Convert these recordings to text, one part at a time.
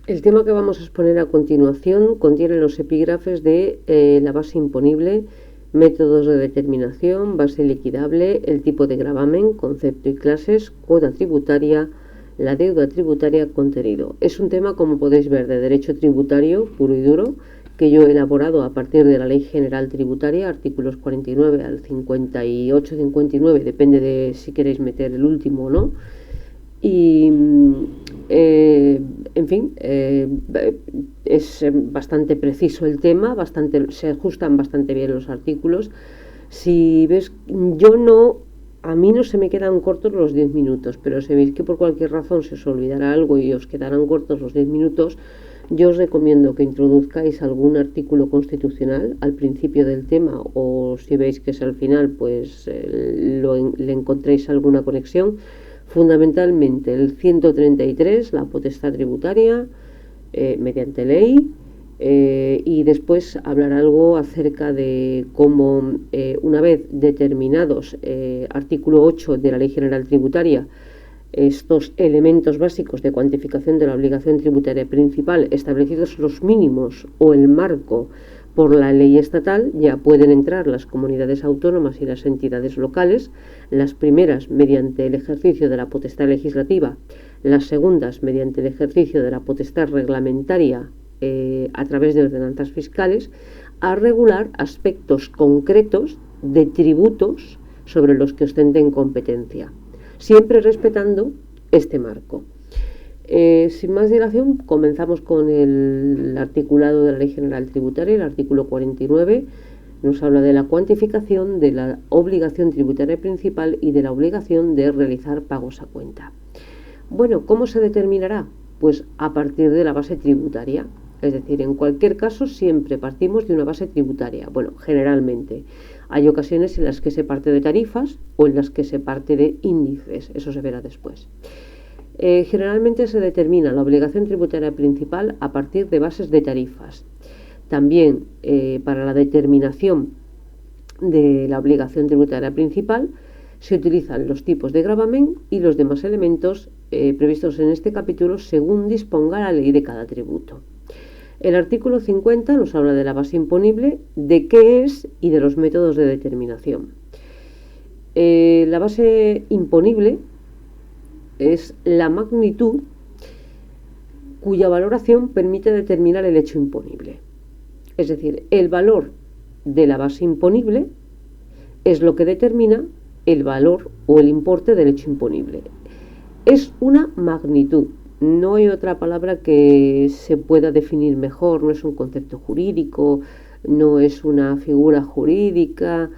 El tema que vamos a exponer a continuación contiene los epígrafes de la base imponible, métodos de determinación, base liquidable, el tipo de gravamen, concepto y clases, cuota tributaria, la deuda tributaria, contenido. Es un tema, como podéis ver, de derecho tributario puro y duro, que yo he elaborado a partir de la Ley General Tributaria, artículos 49 al 58-59, depende de si queréis meter el último o no. Y en fin, es bastante preciso el tema, se ajustan bastante bien los artículos. Si ves, a mí no se me quedan cortos los 10 minutos, pero si veis que por cualquier razón se os olvidará algo y os quedarán cortos los 10 minutos, yo os recomiendo que introduzcáis algún artículo constitucional al principio del tema, o si veis que es al final, pues le encontréis alguna conexión. Fundamentalmente el 133, la potestad tributaria mediante ley, y después hablar algo acerca de cómo, una vez determinados, artículo 8 de la Ley General Tributaria, estos elementos básicos de cuantificación de la obligación tributaria principal, establecidos los mínimos o el marco por la ley estatal, ya pueden entrar las comunidades autónomas y las entidades locales, las primeras mediante el ejercicio de la potestad legislativa, las segundas mediante el ejercicio de la potestad reglamentaria a través de ordenanzas fiscales, a regular aspectos concretos de tributos sobre los que ostenten competencia, siempre respetando este marco. Sin más dilación, comenzamos con el articulado de la Ley General Tributaria. El artículo 49 nos habla de la cuantificación de la obligación tributaria principal y de la obligación de realizar pagos a cuenta. Bueno, ¿cómo se determinará? Pues a partir de la base tributaria. Es decir, en cualquier caso siempre partimos de una base tributaria. Bueno, generalmente. Hay ocasiones en las que se parte de tarifas o en las que se parte de índices. Eso se verá después. Generalmente se determina la obligación tributaria principal a partir de bases de tarifas. También para la determinación de la obligación tributaria principal se utilizan los tipos de gravamen y los demás elementos previstos en este capítulo según disponga la ley de cada tributo. El artículo 50 nos habla de la base imponible, de qué es y de los métodos de determinación. La base imponible es la magnitud cuya valoración permite determinar el hecho imponible. Es decir, el valor de la base imponible es lo que determina el valor o el importe del hecho imponible. Es una magnitud, no hay otra palabra que se pueda definir mejor, no es un concepto jurídico, no es una figura jurídica,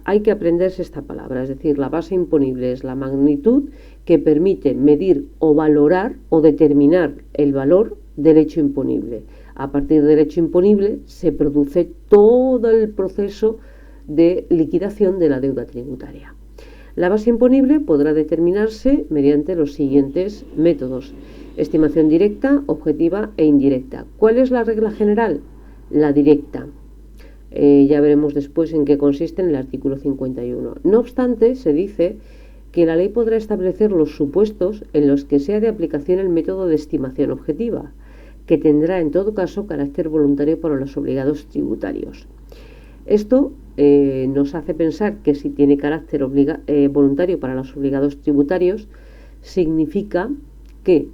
hay que aprenderse esta palabra, es decir, la base imponible es la magnitud que permite medir o valorar o determinar el valor del hecho imponible. A partir del hecho imponible se produce todo el proceso de liquidación de la deuda tributaria. La base imponible podrá determinarse mediante los siguientes métodos: estimación directa, objetiva e indirecta. ¿Cuál es la regla general? La directa. Ya veremos después en qué consiste en el artículo 51. No obstante, se dice que la ley podrá establecer los supuestos en los que sea de aplicación el método de estimación objetiva, que tendrá en todo caso carácter voluntario para los obligados tributarios. Esto nos hace pensar que si tiene carácter voluntario para los obligados tributarios, significa que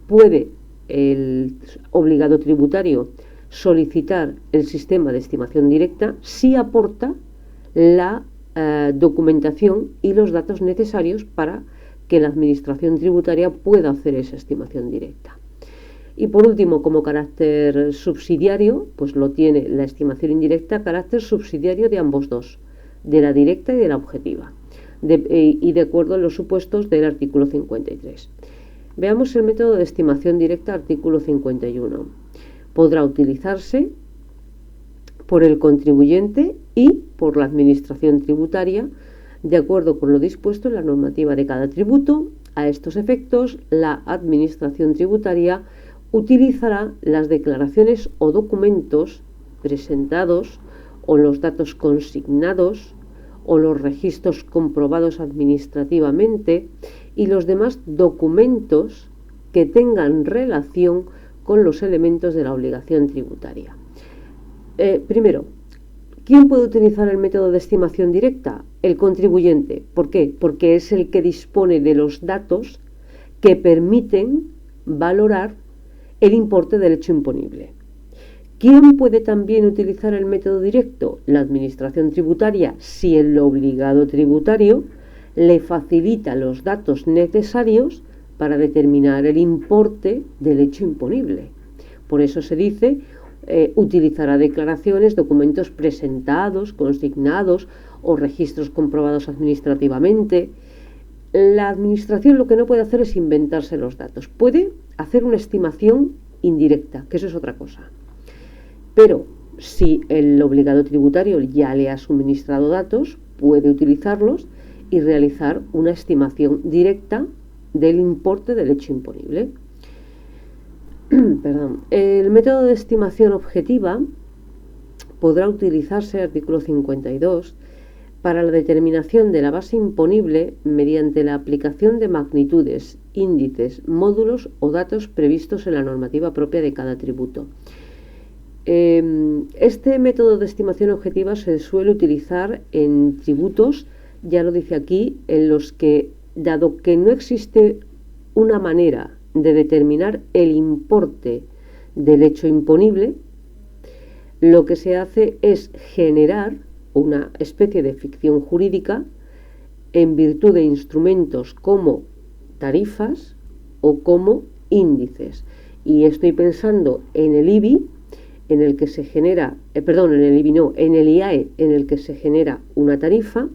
puede el obligado tributario solicitar el sistema de estimación directa si aporta la documentación y los datos necesarios para que la administración tributaria pueda hacer esa estimación directa. Y por último, como carácter subsidiario, pues lo tiene la estimación indirecta, carácter subsidiario de ambos dos, de la directa y de la objetiva, y de acuerdo a los supuestos del artículo 53. Veamos el método de estimación directa, artículo 51. Podrá utilizarse por el contribuyente y por la administración tributaria, de acuerdo con lo dispuesto en la normativa de cada tributo. A estos efectos, la administración tributaria utilizará las declaraciones o documentos presentados o los datos consignados o los registros comprobados administrativamente y los demás documentos que tengan relación con los elementos de la obligación tributaria. Primero, ¿quién puede utilizar el método de estimación directa? El contribuyente. ¿Por qué? Porque es el que dispone de los datos que permiten valorar el importe del hecho imponible. ¿Quién puede también utilizar el método directo? La administración tributaria, si el obligado tributario le facilita los datos necesarios para determinar el importe del hecho imponible. Por eso se dice, utilizará declaraciones, documentos presentados, consignados o registros comprobados administrativamente. La administración lo que no puede hacer es inventarse los datos. Puede hacer una estimación indirecta, que eso es otra cosa. Pero si el obligado tributario ya le ha suministrado datos, puede utilizarlos y realizar una estimación directa del importe del hecho imponible. Perdón. El método de estimación objetiva podrá utilizarse, artículo 52, para la determinación de la base imponible mediante la aplicación de magnitudes, índices, módulos o datos previstos en la normativa propia de cada tributo. Este método de estimación objetiva se suele utilizar en tributos, ya lo dice aquí, en los que, dado que no existe una manera de determinar el importe del hecho imponible, lo que se hace es generar una especie de ficción jurídica en virtud de instrumentos como tarifas o como índices. Y estoy pensando en el IBI, en el que se genera, en el IAE, en el que se genera una tarifa,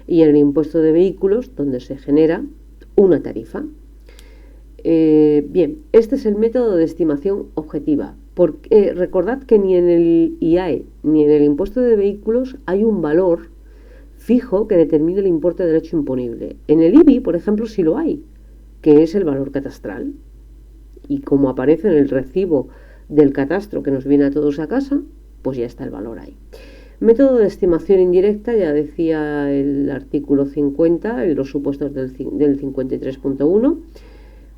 y en el impuesto de vehículos, donde se genera una tarifa. Bien, este es el método de estimación objetiva. Porque, recordad que ni en el IAE ni en el impuesto de vehículos hay un valor fijo que determine el importe del hecho imponible. En el IBI, por ejemplo, sí lo hay, que es el valor catastral. Y como aparece en el recibo del catastro que nos viene a todos a casa, pues ya está el valor ahí. Método de estimación indirecta, ya decía el artículo 50, en los supuestos del 53.1.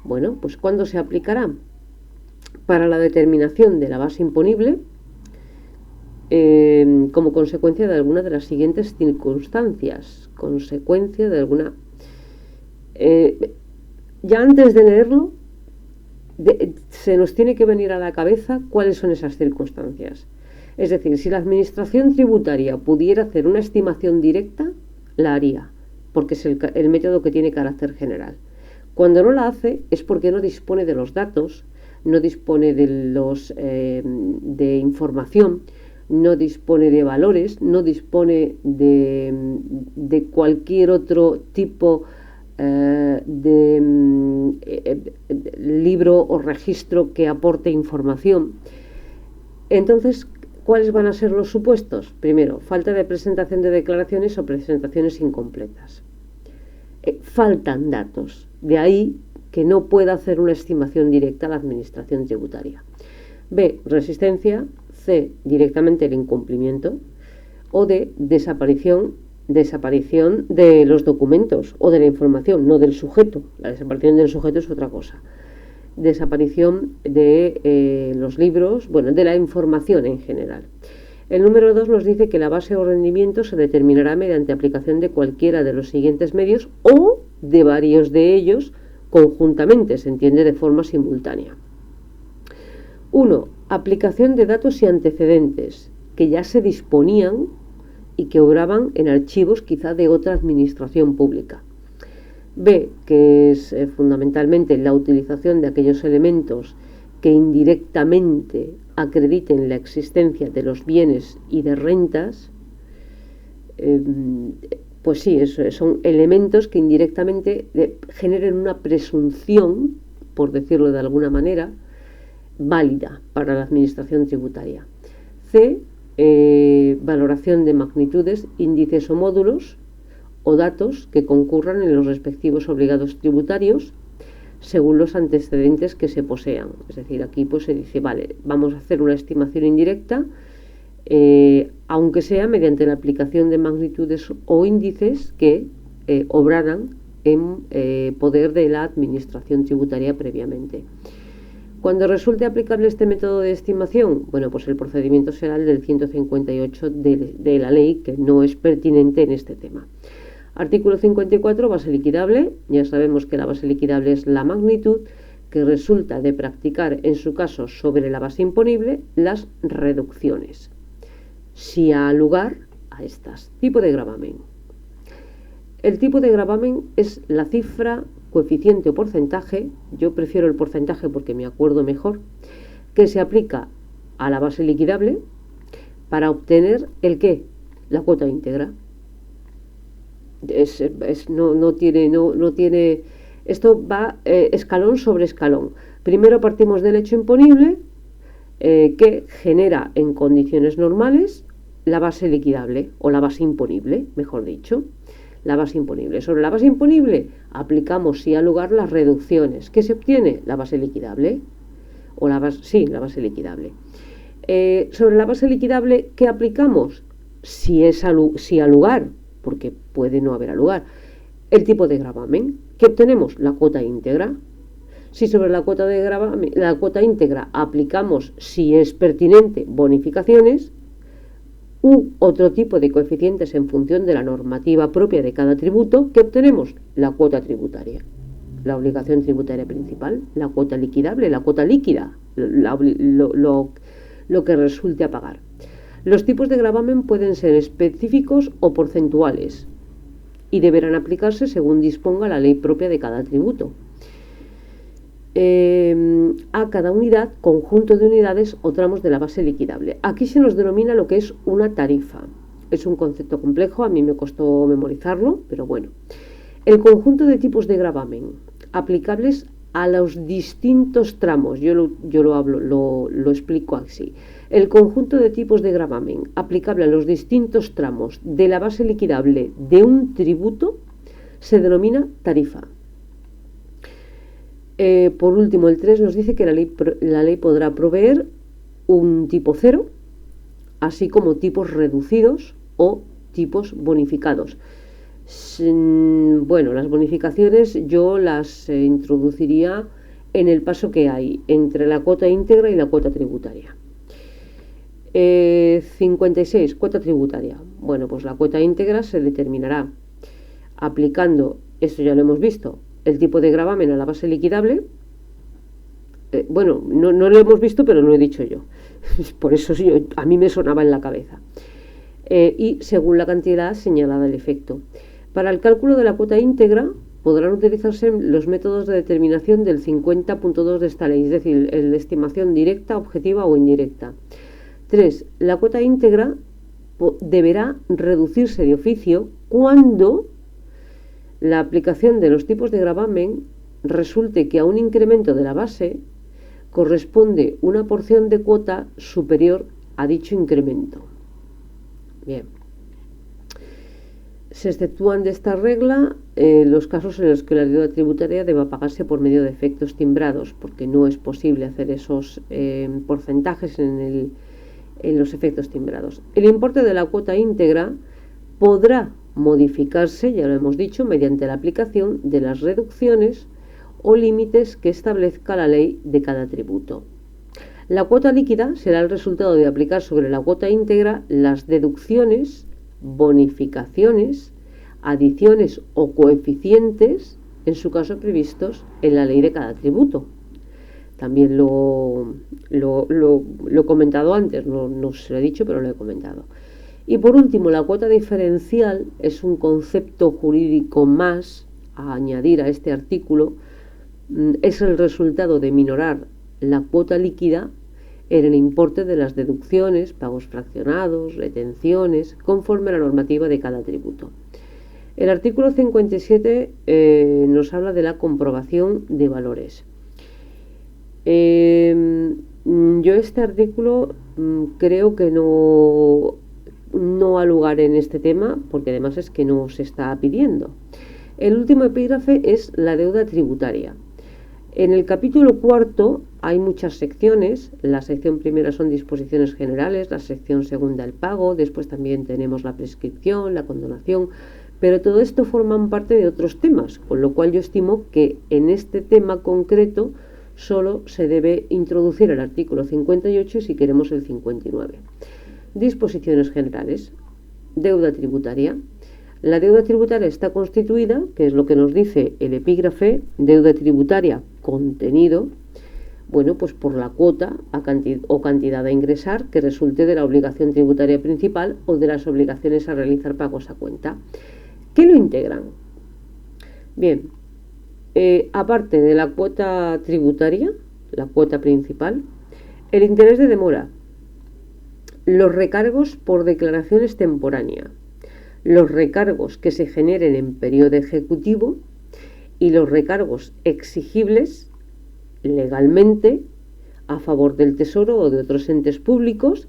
Bueno, pues ¿cuándo se aplicará? Para la determinación de la base imponible, como consecuencia de alguna de las siguientes circunstancias. Ya antes de leerlo, se nos tiene que venir a la cabeza cuáles son esas circunstancias. Es decir, si la administración tributaria pudiera hacer una estimación directa, la haría, porque es el método que tiene carácter general. Cuando no la hace es porque no dispone de los datos, no dispone de información, no dispone de valores, no dispone de cualquier otro tipo de libro o registro que aporte información. Entonces, ¿cuáles van a ser los supuestos? Primero, falta de presentación de declaraciones o presentaciones incompletas. Faltan datos, de ahí que no pueda hacer una estimación directa a la administración tributaria. B, resistencia. C, directamente el incumplimiento. O D, desaparición de los documentos o de la información, no del sujeto. La desaparición del sujeto es otra cosa. Desaparición de los libros, de la información en general. El número 2 nos dice que la base o rendimiento se determinará mediante aplicación de cualquiera de los siguientes medios o de varios de ellos conjuntamente, se entiende de forma simultánea. 1. Aplicación de datos y antecedentes que ya se disponían y que obraban en archivos quizá de otra administración pública. B, que es fundamentalmente la utilización de aquellos elementos que indirectamente acrediten la existencia de los bienes y de rentas. Pues sí, son elementos que indirectamente generen una presunción, por decirlo de alguna manera, válida para la administración tributaria. C, valoración de magnitudes, índices o módulos o datos que concurran en los respectivos obligados tributarios según los antecedentes que se posean. Es decir, aquí pues se dice, vale, vamos a hacer una estimación indirecta, aunque sea mediante la aplicación de magnitudes o índices que obraran en poder de la Administración tributaria previamente. Cuando resulte aplicable este método de estimación, bueno, pues el procedimiento será el del 158 de la ley, que no es pertinente en este tema. Artículo 54, base liquidable. Ya sabemos que la base liquidable es la magnitud que resulta de practicar, en su caso, sobre la base imponible, las reducciones, si ha lugar a estas. Tipo de gravamen. El tipo de gravamen es la cifra, coeficiente o porcentaje, yo prefiero el porcentaje porque me acuerdo mejor, que se aplica a la base liquidable para obtener el ¿qué? La cuota íntegra. No tiene, esto va escalón sobre escalón. Primero partimos del hecho imponible, que genera en condiciones normales la base liquidable, o la base imponible, mejor dicho. La base imponible. Sobre la base imponible aplicamos, si ha lugar, las reducciones. ¿Qué se obtiene? La base liquidable. O la base liquidable. Sobre la base liquidable, ¿qué aplicamos? Si ha lugar, porque puede no haber lugar, el tipo de gravamen. ¿Qué obtenemos? La cuota íntegra. Si sobre la cuota de gravamen, la cuota íntegra, aplicamos, si es pertinente, bonificaciones u otro tipo de coeficientes en función de la normativa propia de cada tributo, ¿qué obtenemos? La cuota tributaria, la obligación tributaria principal, la cuota liquidable, la cuota líquida, lo que resulte a pagar. Los tipos de gravamen pueden ser específicos o porcentuales y deberán aplicarse según disponga la ley propia de cada tributo. A cada unidad, conjunto de unidades o tramos de la base liquidable. Aquí se nos denomina lo que es una tarifa. Es un concepto complejo, a mí me costó memorizarlo, pero bueno. El conjunto de tipos de gravamen aplicables a los distintos tramos, yo lo explico así. El conjunto de tipos de gravamen aplicable a los distintos tramos de la base liquidable de un tributo se denomina tarifa. Por último, el 3 nos dice que la ley podrá proveer un tipo cero, así como tipos reducidos o tipos bonificados. Bueno, las bonificaciones yo las introduciría en el paso que hay entre la cuota íntegra y la cuota tributaria. 56, cuota tributaria. Bueno, pues la cuota íntegra se determinará aplicando, esto ya lo hemos visto, el tipo de gravamen a la base liquidable. Bueno, no lo hemos visto, pero lo he dicho yo. Por eso a mí me sonaba en la cabeza. Y según la cantidad señalada el efecto. Para el cálculo de la cuota íntegra podrán utilizarse los métodos de determinación del 50.2 de esta ley, es decir, el de estimación directa, objetiva o indirecta. 3. La cuota íntegra deberá reducirse de oficio cuando la aplicación de los tipos de gravamen resulte que a un incremento de la base corresponde una porción de cuota superior a dicho incremento. Bien. Se exceptúan de esta regla los casos en los que la deuda tributaria deba pagarse por medio de efectos timbrados, porque no es posible hacer esos porcentajes en los efectos timbrados. El importe de la cuota íntegra podrá modificarse, ya lo hemos dicho, mediante la aplicación de las reducciones o límites que establezca la ley de cada tributo. La cuota líquida será el resultado de aplicar sobre la cuota íntegra las deducciones, bonificaciones, adiciones o coeficientes, en su caso previstos en la ley de cada tributo. También lo he comentado antes, no se lo he dicho, pero lo he comentado. Y por último, la cuota diferencial es un concepto jurídico más a añadir a este artículo. Es el resultado de minorar la cuota líquida en el importe de las deducciones, pagos fraccionados, retenciones, conforme a la normativa de cada tributo. El artículo 57 nos habla de la comprobación de valores. Yo este artículo creo que no ha lugar en este tema, porque además es que no se está pidiendo. El último epígrafe es la deuda tributaria. En el capítulo cuarto hay muchas secciones. La sección primera son disposiciones generales, la sección segunda el pago, después también tenemos la prescripción, la condonación, Pero todo esto forman parte de otros temas, con lo cual yo estimo que en este tema concreto solo se debe introducir el artículo 58 y si queremos el 59. Disposiciones generales. Deuda tributaria. La deuda tributaria está constituida, que es lo que nos dice el epígrafe, deuda tributaria contenido, bueno, pues por la cuota o cantidad a ingresar que resulte de la obligación tributaria principal o de las obligaciones a realizar pagos a cuenta. ¿Qué lo integran? Bien, aparte de la cuota tributaria, la cuota principal, el interés de demora, los recargos por declaración extemporánea, los recargos que se generen en periodo ejecutivo y los recargos exigibles legalmente a favor del Tesoro o de otros entes públicos,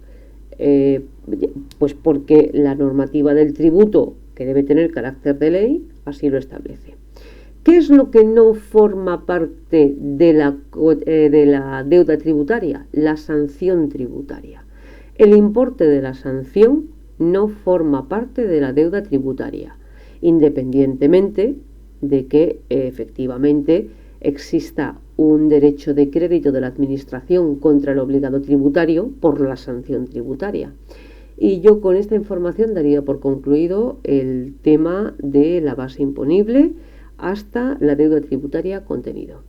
pues porque la normativa del tributo, que debe tener carácter de ley, así lo establece. ¿Qué es lo que no forma parte de la deuda tributaria? La sanción tributaria. El importe de la sanción no forma parte de la deuda tributaria, independientemente de que efectivamente exista un derecho de crédito de la Administración contra el obligado tributario por la sanción tributaria. Y yo con esta información daría por concluido el tema de la base imponible hasta la deuda tributaria contenido.